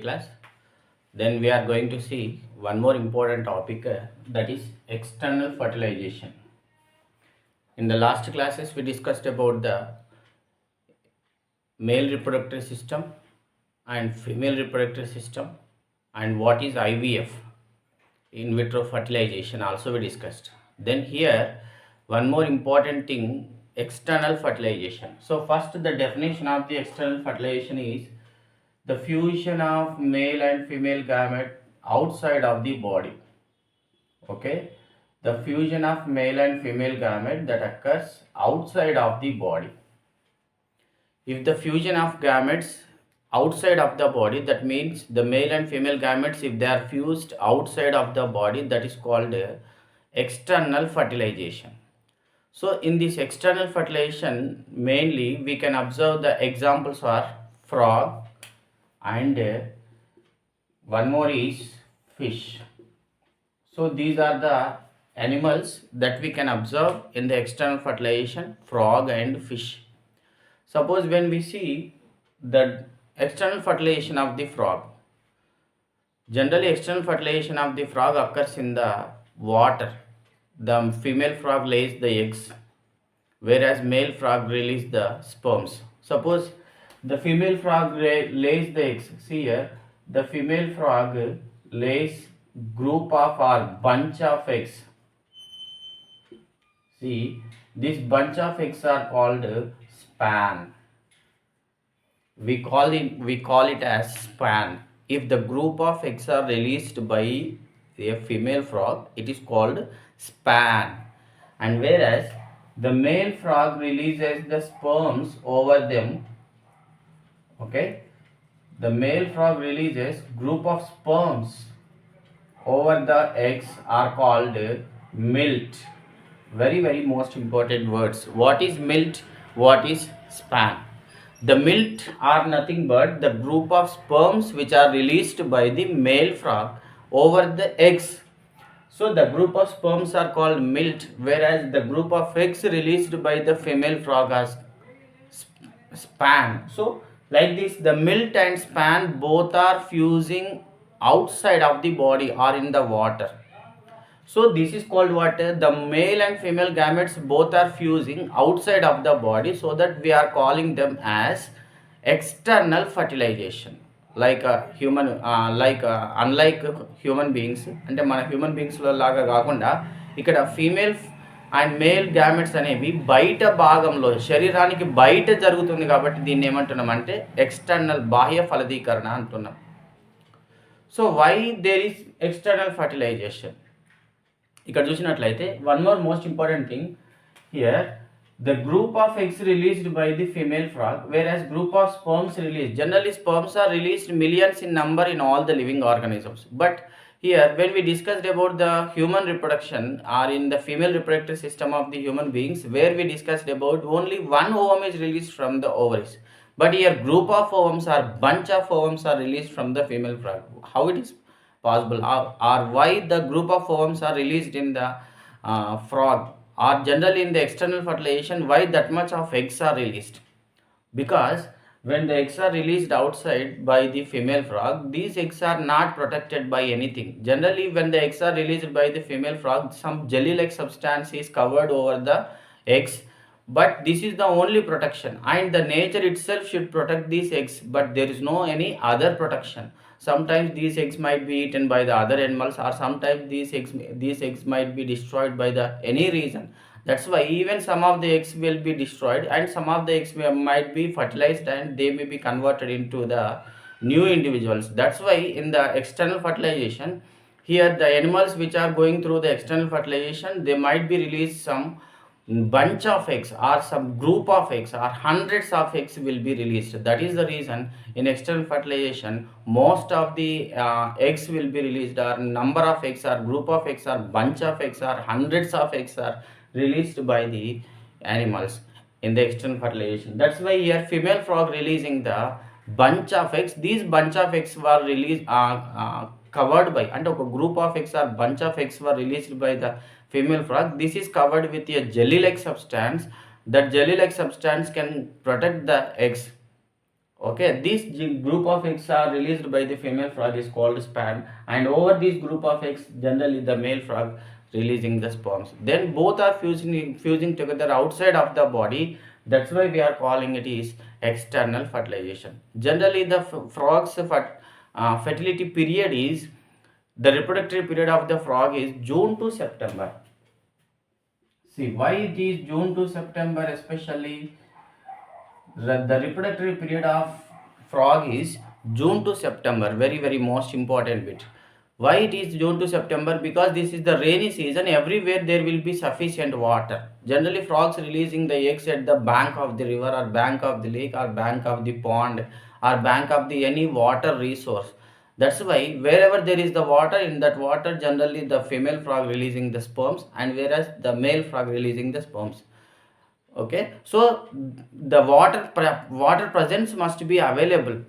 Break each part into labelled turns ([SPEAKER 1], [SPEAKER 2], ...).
[SPEAKER 1] class. Then we are going to see one more important topic, that is external fertilization. In the last classes we discussed about the male reproductive system and female reproductive system and what is IVF, in vitro fertilization, also we discussed. Then here one more important thing, external fertilization. So first, the definition of the external fertilization is the fusion of male and female gamete outside of the body. Okay, the fusion of male and female gamete that occurs outside of the body. If the fusion of gametes outside of the body, that means the male and female gametes, if they are fused outside of the body, that is called external fertilization. So in this external fertilization, mainly we can observe the examples are frog and one more is fish. So these are the animals that we can observe in the external fertilization, frog and fish. Suppose when we see the external fertilization of the frog, generally external fertilization of the frog occurs in the water. The female frog lays the eggs, whereas male frog releases the sperms. Suppose the female frog lays the eggs. See here, the female frog lays group of or bunch of eggs. See, this bunch of eggs are called span. We call it as span. If the group of eggs are released by a female frog, it is called span. And whereas the male frog releases the sperms over them, okay, the male frog releases group of sperms over the eggs are called milt. Very most important words. What is milt? What is span? The milt are nothing but the group of sperms which are released by the male frog over the eggs. So the group of sperms are called milt, whereas the group of eggs released by the female frog as span. So like this, the milt and span both are fusing outside of the body or in the water. So this is called what? The male and female gametes both are fusing outside of the body, so that we are calling them as external fertilization. Like a human, unlike human beings, అంటే మన human బీయింగ్స్లో లాగా కాకుండా ఇక్కడ female and male gametes అనేవి బయట భాగంలో శరీరానికి బయట జరుగుతుంది, కాబట్టి దీన్ని ఏమంటున్నాం అంటే ఎక్స్టర్నల్ బాహ్య ఫలదీకరణ అంటున్నాం. So why there is external fertilization? ఇక్కడ చూసినట్లయితే one more most important thing here, the group of eggs released by the female frog, whereas group of sperms released, generally sperms are released millions in number in all the living organisms, but here when we discussed about the human reproduction or in the female reproductive system of the human beings, where we discussed about only one ovum is released from the ovaries, but here group of ovums or bunch of ovums are released from the female frog. How it is possible, or why the group of ovums are released in the frog, or generally in the external fertilization, why that much of eggs are released? Because when the eggs are released outside by the female frog, these eggs are not protected by anything. Generally when the eggs are released by the female frog, some jelly like substance is covered over the eggs, but this is the only protection, and the nature itself should protect these eggs, but there is no any other protection. Sometimes these eggs might be eaten by the other animals, or sometimes these eggs might be destroyed by the any reason. That's why even some of the eggs will be destroyed, and some of the eggs might be fertilized and they may be converted into the new individuals. That's why in the external fertilization, here the animals which are going through the external fertilization, they might be released some bunch of eggs or some group of eggs or hundreds of eggs will be released. That is the reason in external fertilization most of the eggs will be released, or number of eggs or group of eggs or bunch of eggs or hundreds of eggs are released by the animals in the external fertilization. That's why here female frog releasing the bunch of eggs. These bunch of eggs were released covered by, and a group of eggs or bunch of eggs were released by the female frog. This is covered with a jelly like substance. That jelly like substance can protect the eggs. Okay, this group of eggs are released by the female frog is called sperm, and over this group of eggs generally the male frog releasing the sperms. Then both are fusing together outside of the body. That's why we are calling it is external fertilization. Generally the frog's fertility period is, the reproductive period of the frog is June to September. See why it is June to September especially. The reproductive period of frog is June to September. Very most important bit. Why it is June to September? Because this is the rainy season. Everywhere there will be sufficient water. Generally frogs releasing the eggs at the bank of the river or bank of the lake or bank of the pond or bank of the any water resource. That's why wherever there is the water, in that water generally the female frog releasing the sperms, and whereas the male frog releasing the sperms. Okay, so the water presence must be available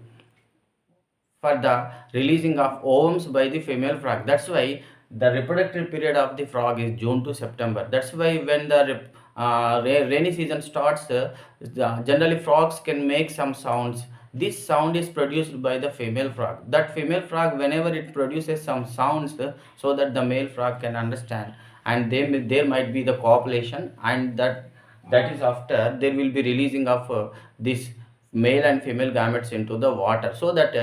[SPEAKER 1] for the releasing of ovums by the female frog. That's why the reproductive period of the frog is June to September. That's why when the rainy season starts, generally frogs can make some sounds. This sound is produced by the female frog. That female frog, whenever it produces some sounds, so that the male frog can understand, and there might be the copulation, and that is after there will be releasing of this male and female gametes into the water, so that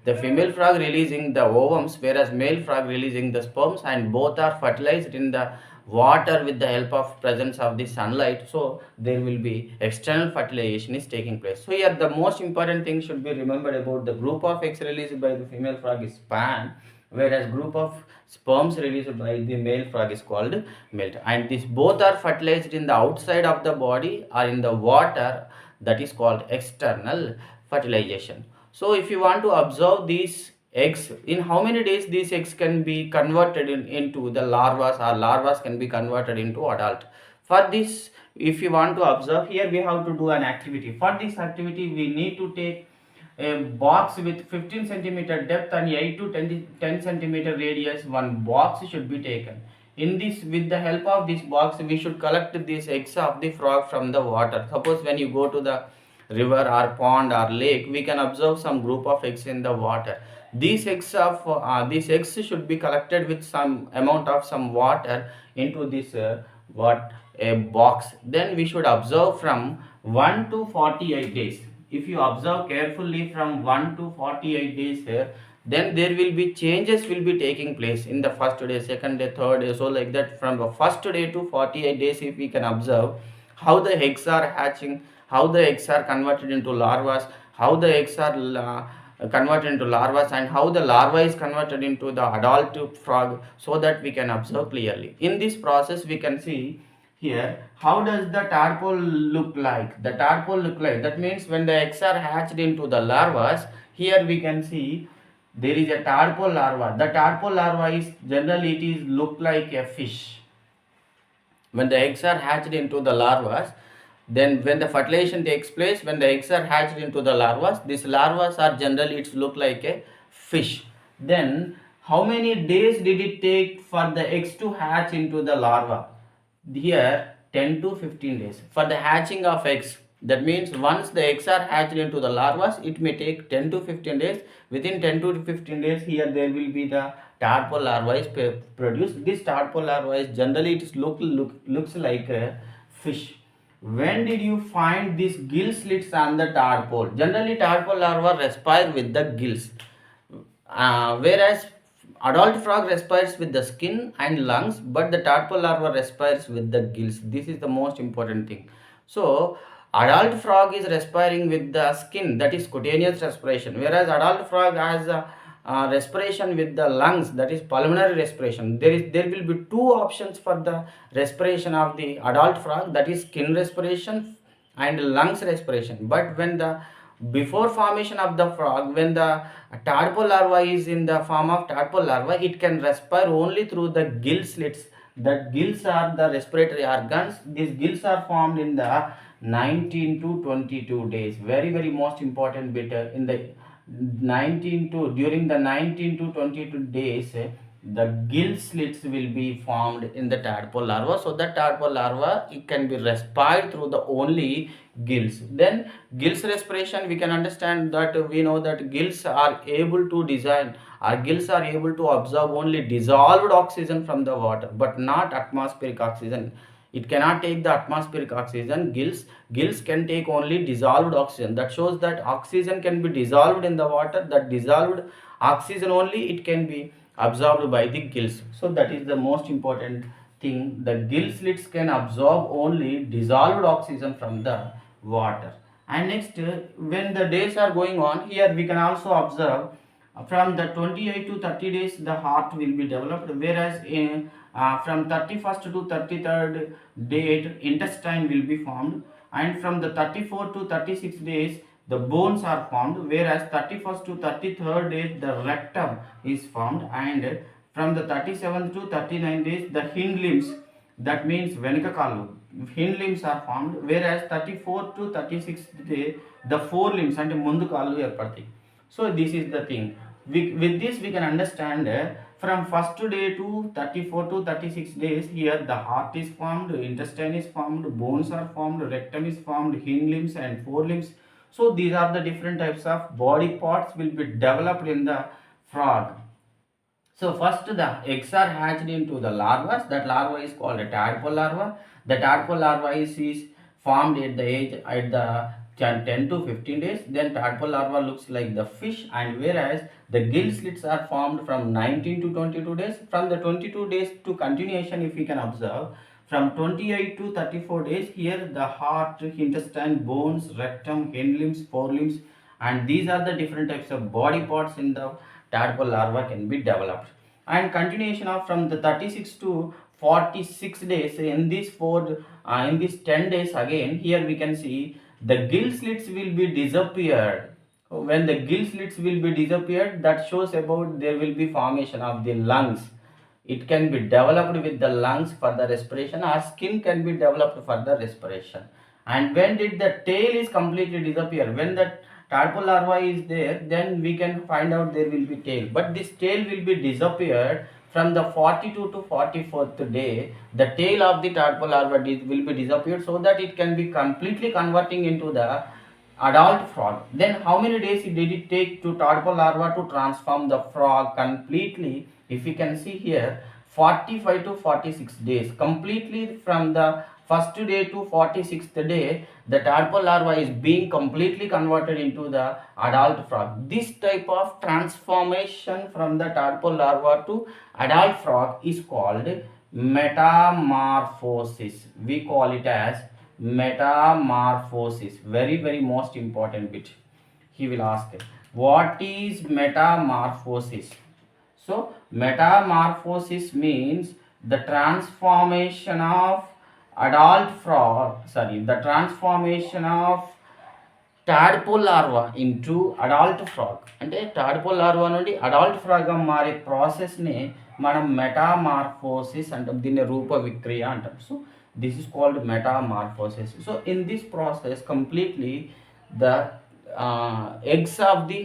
[SPEAKER 1] the female frog releasing the ovums whereas male frog releasing the sperms, and both are fertilized in the water with the help of presence of the sunlight. So there will be external fertilization is taking place. So here the most important thing should be remembered about the group of eggs released by the female frog is span, whereas group of sperms released by the male frog is called melt, and these both are fertilized in the outside of the body or in the water, that is called external fertilization. So if you want to observe these eggs, in how many days these eggs can be converted into the larvas, or larvas can be converted into adult. For this, if you want to observe, here we have to do an activity. For this activity we need to take a box with 15 centimeter depth and 8 to 10 centimeter radius. One box should be taken. In this, with the help of this box, we should collect these eggs of the frog from the water. Suppose when you go to the river or pond or lake, we can observe some group of eggs in the water. These eggs should be collected with some amount of some water into this what a box. Then we should observe from 1 to 48 days. If you observe carefully from 1 to 48 days here, then there will be changes will be taking place in the first day, second day, third day. So like that, from the first day to 48 days, if we can observe how the eggs are hatching, how the eggs are converted into larvas, how the eggs are converted into larvas, and how the larva is converted into the adult frog, so that we can observe clearly. In this process we can see here how does the tadpole look like. The tadpole look like, that means when the eggs are hatched into the larvas, here we can see there is a tadpole larva. The tadpole larva is generally, it is look like a fish. When the eggs are hatched into the larvas, then when the fertilization takes place, when the eggs are hatched into the larvas, these larvas are generally, it's look like a fish. Then how many days did it take for the eggs to hatch into the larva? Here 10 to 15 days for the hatching of eggs. That means once the eggs are hatched into the larvas, it may take 10 to 15 days. Within 10 to 15 days, here there will be the tadpole larva is produced. This tadpole larva is generally, it looks like a fish. When did you find these gill slits on the tadpole? Generally tadpole larva respire with the gills, whereas adult frog respires with the skin and lungs, but the tadpole larva respires with the gills. This is the most important thing. So adult frog is respiring with the skin, that is cutaneous respiration, whereas adult frog has a respiration with the lungs, that is pulmonary respiration. There will be two options for the respiration of the adult frog, that is skin respiration and lungs respiration. But when the before formation of the frog, when the tadpole larva is in the form of tadpole larva, it can respire only through the gill slits. That gills are the respiratory organs. These gills are formed in the 19 to 22 days. Very most important bit, in the 19 to during the 19 to 22 days, the gill slits will be formed in the tadpole larva. So the tadpole larva, it can be respired through the only gills. Then gills respiration, we can understand that we know that gills are able to design, our gills are able to absorb only dissolved oxygen from the water, but not atmospheric oxygen. It cannot take the atmospheric oxygen. Gills can take only dissolved oxygen. That shows that oxygen can be dissolved in the water. That dissolved oxygen only it can be absorbed by the gills. So that is the most important thing. The gill slits can absorb only dissolved oxygen from the water. And next, when the days are going on, here we can also observe from the 28 to 30 days the heart will be developed, whereas in from 31st to 33rd date intestine will be formed, and from the 34 to 36 days the bones are formed, whereas 31st to 33rd days the rectum is formed, and from the 37th to 39 days the hind limbs, that means venuka kallu, hind limbs are formed, whereas 34th to 36th day the forelimbs and mundu kallu ఏర్పడతాయి. So this is the thing. With this we can understand from first day to 34 to 36 days, here the heart is formed, intestine is formed, bones are formed, rectum is formed, hind limbs and forelimbs. So these are the different types of body parts will be developed in the frog. So first the eggs are hatched into the larva. That larva is called a tadpole larva. The tadpole larva is formed at the age at the 10 to 15 days. Then tadpole larva looks like the fish, and whereas the gill slits are formed from 19 to 22 days. From the 22 days to continuation, if we can observe, from 28 to 34 days, here the heart, intestine, bones, rectum, hind limbs, forelimbs, and these are the different types of body parts in the tadpole larva can be developed. And continuation of from the 36 to 46 days, in these in these 10 days again, here we can see the gill slits will be disappeared. When the gill slits will be disappeared, that shows about there will be formation of the lungs. It can be developed with the lungs for the respiration, or skin can be developed for the respiration. And when did the tail is completely disappear, when the tadpole larva is there, then we can find out there will be tail, but this tail will be disappeared from the 42 to 44th day. The tail of the tadpole larva will be disappeared, so that it can be completely converting into the adult frog. Then how many days did it take to tadpole larva to transform the frog completely? If you can see here, 45 to 46 days completely. From the first day to 46th day, the tadpole larva is being completely converted into the adult frog. This type of transformation from the tadpole larva to adult frog is called metamorphosis. We call it as metamorphosis. Very most important bit. He will ask, what is metamorphosis? So metamorphosis means the transformation of the transformation of tadpole larva into adult frog. అంటే tadpole larva నుండి adult frog గా మారే ప్రాసెస్ని మనం metamorphosis అంటాం, దీన్ని రూప విక్రియ అంటాం. So this is called metamorphosis. So in this process completely the eggs of the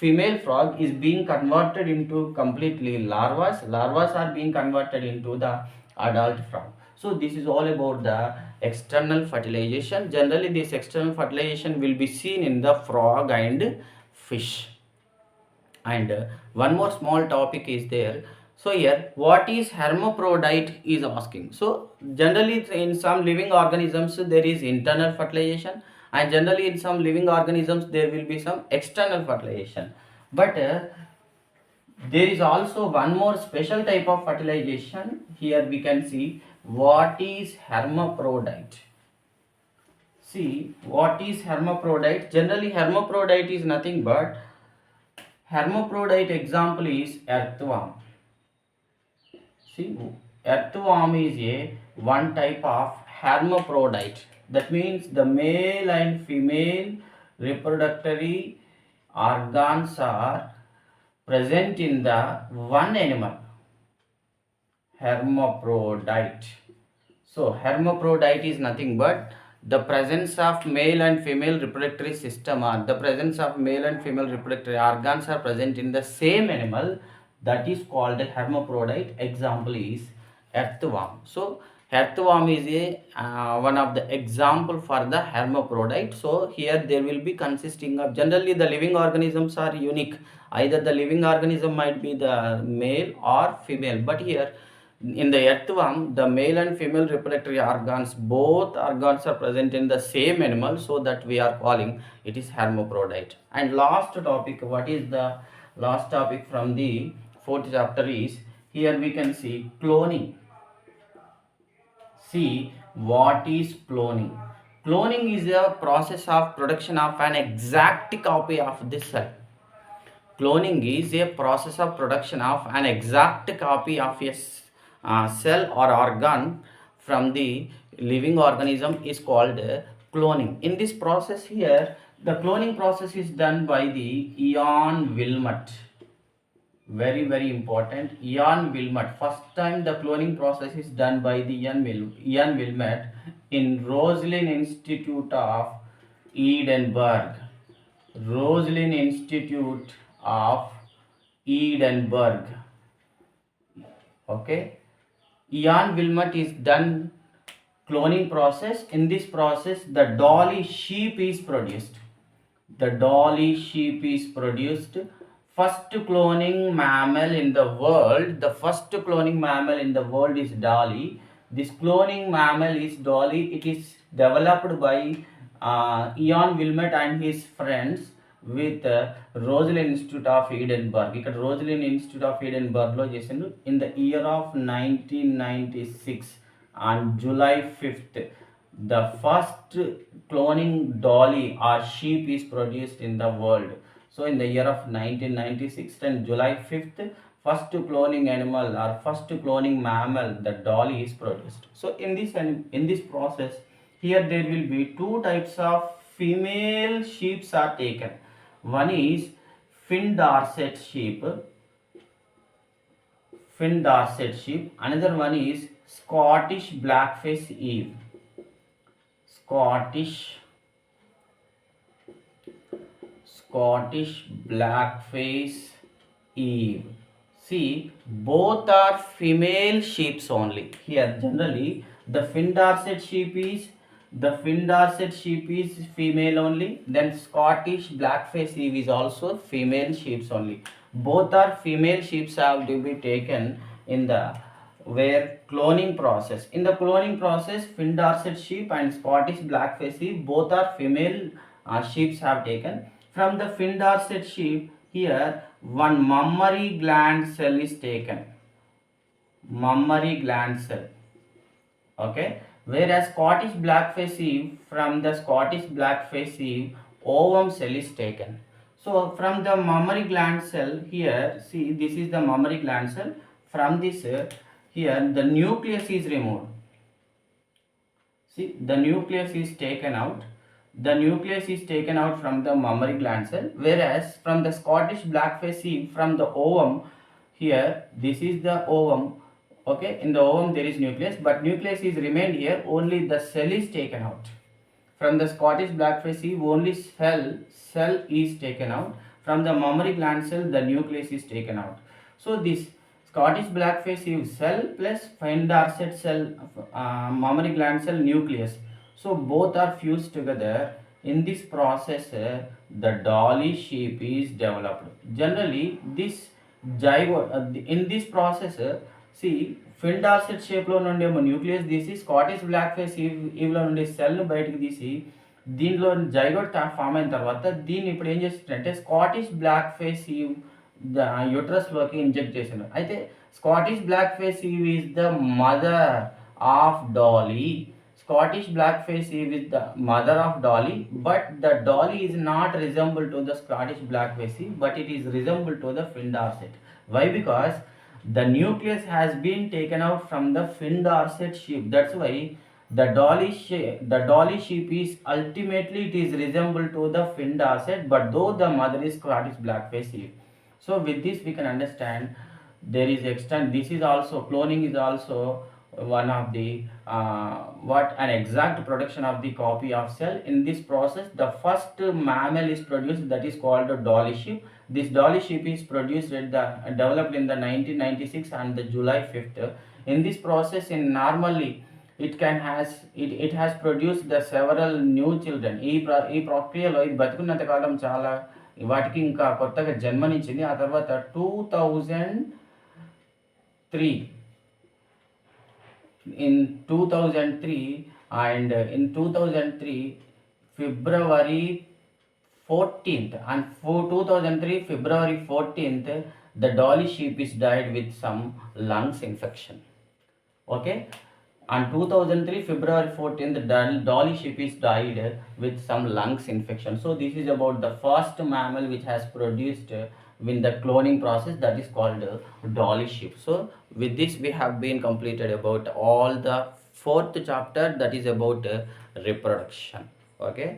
[SPEAKER 1] female frog is being converted into completely larvas are being converted into the adult frog. So this is all about the external fertilization. Generally this external fertilization will be seen in the frog and fish. And one more small topic is there. So here, what is hermaphrodite is asking. So generally in some living organisms there is internal fertilization, and generally in some living organisms there will be some external fertilization. But there is also one more special type of fertilization. Here we can see what is hermaphrodite. See what is hermaphrodite. Generally hermaphrodite is nothing but, hermaphrodite example is earthworm. See, earthworm is a one type of hermaphrodite. That means the male and female reproductory organs are present in the one animal. Hermaphrodite. So hermaphrodite is nothing but the presence of male and female reproductory system, or the presence of male and female reproductory organs are present in the same animal, that is called a hermaphrodite. Example is earthworm. So earthworm is a one of the example for the hermaphrodite. So here there will be consisting of, generally the living organisms are unique, either the living organism might be the male or female, but here in the earthworm the male and female reproductive organs, both organs are present in the same animal, so that we are calling it is hermaphrodite. And last topic, what is the last topic from the fourth chapter is, here we can see cloning. See what is cloning. Cloning is a process of production of an exact copy of the cell. Cloning is a process of production of an exact copy of a cell or organ from the living organism is called cloning. In this process here, the cloning process is done by the Ian Wilmot. Very very important, Ian Wilmot. First time the cloning process is done by the Ian Wilmot in Roslin Institute of Edinburgh. Roslin Institute of Edinburgh. Okay, Ian Wilmot is done cloning process. In this process, the dolly sheep is produced. The dolly sheep is produced. First cloning mammal in the world. The first cloning mammal in the world is dolly. This cloning mammal is dolly. It is developed by Ian Wilmot and his friends with Roslin Institute of Edinburgh. ఇక్కడ Roslin Institute of Edinburgh లో చేసిండ్రు in the year of 1996 on July 5th. The first cloning dolly or sheep is produced in the world. So in the year of 1996 and July 5th, first cloning animal or first cloning mammal, the dolly is produced. So in this process, here there will be two types of female sheep are taken. One is Fin Dorset sheep. Another one is Scottish blackface Eve. Scottish blackface Eve. See, both are female sheep only. Here generally the Fin Dorset sheep is female only. Then Scottish blackface Eve is also female sheep only. Both are female sheep have to be taken in the where cloning process. In the cloning process, Fin Dorset sheep and Scottish blackface Eve both are female sheep have taken. From the Fin Dorset sheep, here one mammary gland cell is taken. Mammary gland cell. Okay. Whereas Scottish blackface Eve, from the Scottish blackface Eve, ovum cell is taken. So from the mammary gland cell, here see this is the mammary gland cell. From this here the nucleus is removed. See, the nucleus is taken out. The nucleus is taken out from the mammary gland cell, whereas from the Scottish blackface Eve, from the ovum, here this is the ovum. Okay, in the ovum there is nucleus, but nucleus is remained here, only the cell is taken out. From the Scottish blackface Eve, only cell is taken out. From the mammary gland cell, the nucleus is taken out. So this Scottish blackface Eve cell plus Fin Dorset cell, mammary gland cell, nucleus. So both are fused together. In this process, the dolly sheep is developed. Generally, this zygote in this process, see Fin Dorset shape లో నుండి nucleus తీసి Scottish black face ఈవ్లో నుండి సెల్ను బయటకు తీసి దీనిలో zygote form అయిన తర్వాత దీన్ని ఇప్పుడు ఏం చేస్తుంటే స్కాటిష్ బ్లాక్ ఫేస్ ఈవ్ యూట్రస్లోకి ఇంజెక్ట్ చేశారు. అయితే Scottish black face ewe is the mother of Dolly. Scottish blackface Eve is the mother of dolly, but the dolly is not resemble to the Scottish blackface Eve, but it is resemble to the Fin Dorset. Why? Because the nucleus has been taken out from the Fin Dorset sheep. That's why the dolly sheep is ultimately it is resemble to the Fin Dorset, but though the mother is Scottish blackface Eve. So with this we can understand there is this is also cloning is also one of the what an exact production of the copy of cell. In this process, the first mammal is produced, that is called a dolly sheep. This dolly sheep is produced at the developed in the 1996 and the July 5th. In this process, in normally it has produced the several new children. ఈ ప్రక్రియలో ఇది బతికున్నంత కాలం చాలా వాటికి ఇంకా కొత్తగా జన్మనిచ్చింది. ఆ తర్వాత 2003 in 2003 and in 2003 February 14th and for 2003 February 14th the dolly sheep is died with some lungs infection. Okay, on 2003 February 14th the dolly sheep is died with some lungs infection. So this is about the first mammal which has produced in the cloning process, that is called dolly sheep. So with this we have been completed about all the fourth chapter, that is about reproduction. Okay.